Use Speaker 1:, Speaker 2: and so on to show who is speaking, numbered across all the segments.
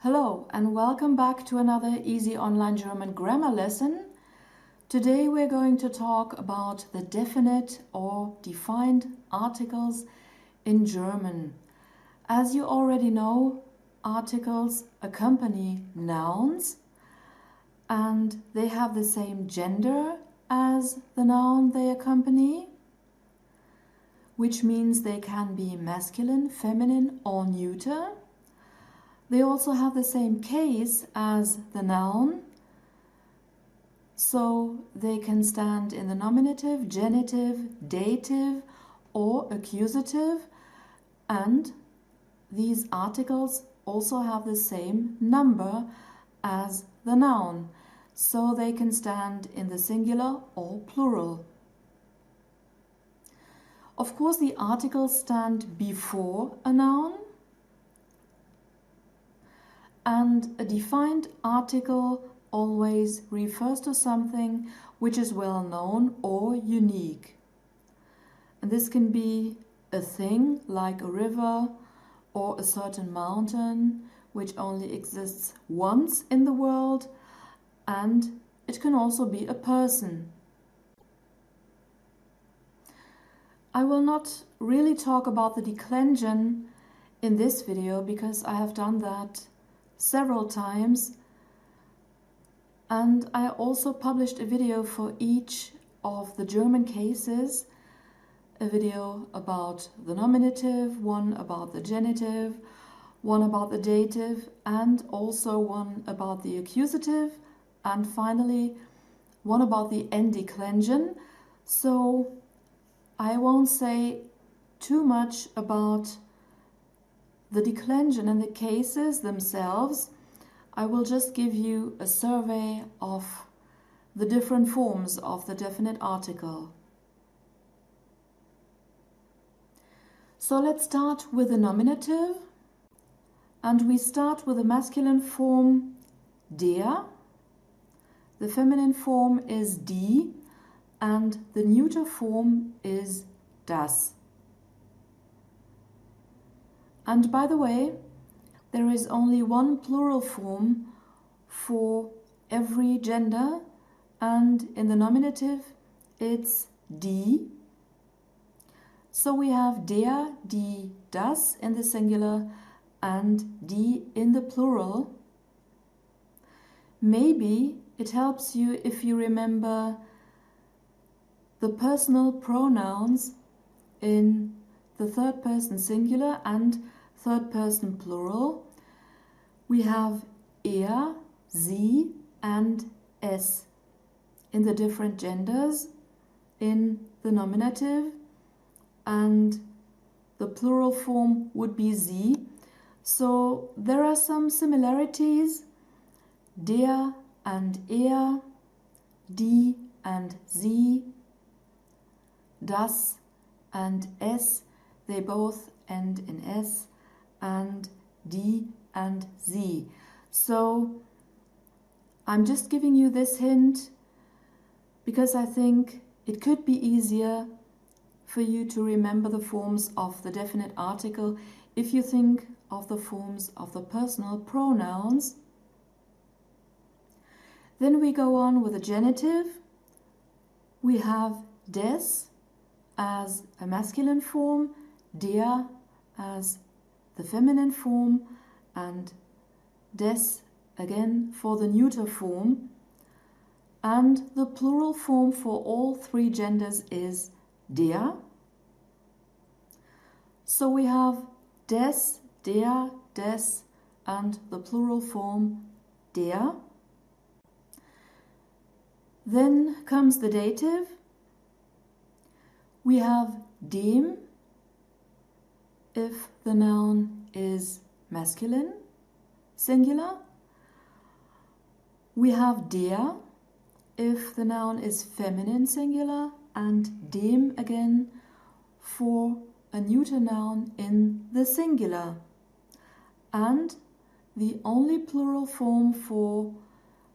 Speaker 1: Hello and welcome back to another easy online German grammar lesson. Today we're going to talk about the definite or defined articles in German. As you already know, articles accompany nouns and they have the same gender as the noun they accompany, which means they can be masculine, feminine or neuter. They also have the same case as the noun, so they can stand in the nominative, genitive, dative or accusative, and these articles also have the same number as the noun, so they can stand in the singular or plural. Of course, the articles stand before a noun, and a defined article always refers to something which is well known or unique. And this can be a thing like a river or a certain mountain which only exists once in the world, and it can also be a person. I will not really talk about the declension in this video because I have done that several times, and I also published a video for each of the German cases, a video about the nominative, one about the genitive, one about the dative, and also one about the accusative, and finally one about the declension. So I won't say too much about the declension and the cases themselves. I will just give you a survey of the different forms of the definite article. So let's start with the nominative, and we start with the masculine form der, the feminine form is die, and the neuter form is das. And by the way, there is only one plural form for every gender, and in the nominative it's die. So we have der, die, das in the singular and die in the plural. Maybe it helps you if you remember the personal pronouns in the third person singular and third person plural. We have er, sie and es in the different genders in the nominative, and the plural form would be sie. So there are some similarities: der and er, die and sie, das and es, they both end in s, and die and sie. So I'm just giving you this hint because I think it could be easier for you to remember the forms of the definite article if you think of the forms of the personal pronouns. Then we go on with the genitive. We have des as a masculine form, der as the feminine form, and des again for the neuter form, and the plural form for all three genders is der. So we have des, der, des, and the plural form der. Then comes the dative. We have dem if the noun is masculine, singular. We have der if the noun is feminine, singular, and dem again for a neuter noun in the singular. And the only plural form for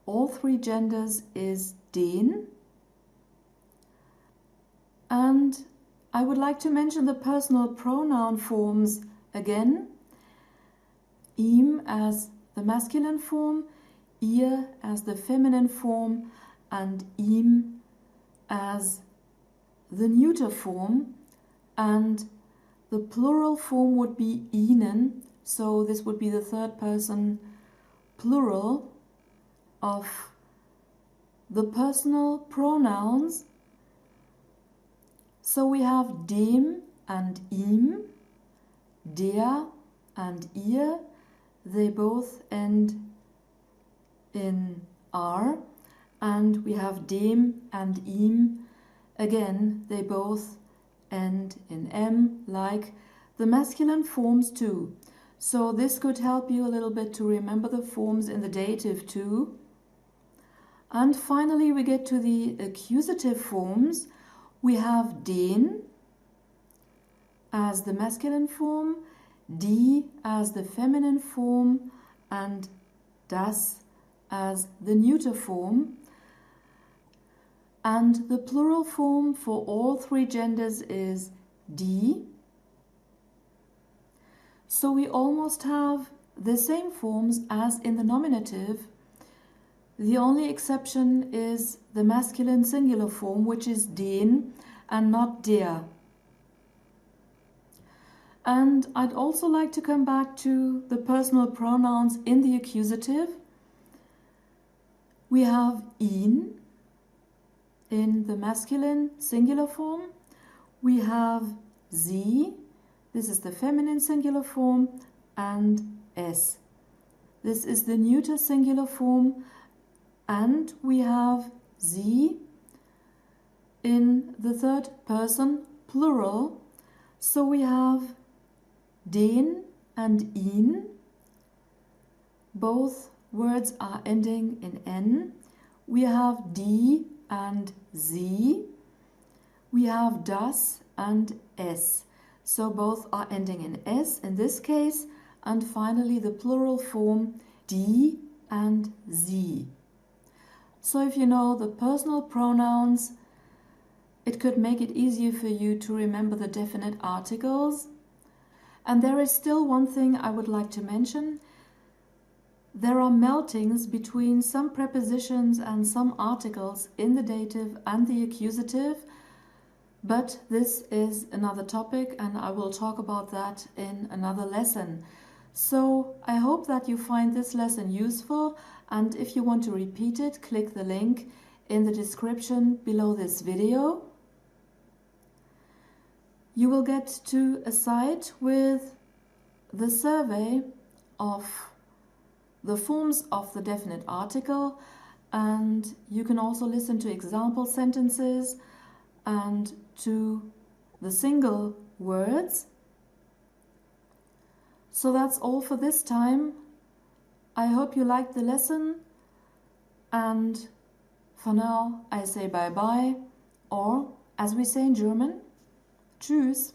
Speaker 1: all three genders is den. And I would like to mention the personal pronoun forms again. Ihm as the masculine form, ihr as the feminine form, and ihm as the neuter form, and the plural form would be ihnen, so this would be the third person plural of the personal pronouns. So we have dem and ihm, der and ihr, they both end in R, and we have dem and ihm, again they both end in M, like the masculine forms too. So this could help you a little bit to remember the forms in the dative too. And finally we get to the accusative forms. We have den as the masculine form, die as the feminine form, and das as the neuter form. And the plural form for all three genders is die. So we almost have the same forms as in the nominative. The only exception is the masculine singular form, which is den and not der. And I'd also like to come back to the personal pronouns in the accusative. We have ihn in the masculine singular form. We have sie, this is the feminine singular form, and es. This is the neuter singular form, and we have sie in the third person plural. So we have den and ihn. Both words are ending in N. We have die and sie. We have das and es. So both are ending in S in this case. And finally the plural form die and sie. So if you know the personal pronouns, it could make it easier for you to remember the definite articles. And there is still one thing I would like to mention. There are meltings between some prepositions and some articles in the dative and the accusative, but this is another topic and I will talk about that in another lesson. So I hope that you find this lesson useful, and if you want to repeat it, click the link in the description below this video. You will get to a site with the survey of the forms of the definite article, and you can also listen to example sentences and to the single words. So that's all for this time. I hope you liked the lesson, and for now I say bye bye, or as we say in German, tschüss.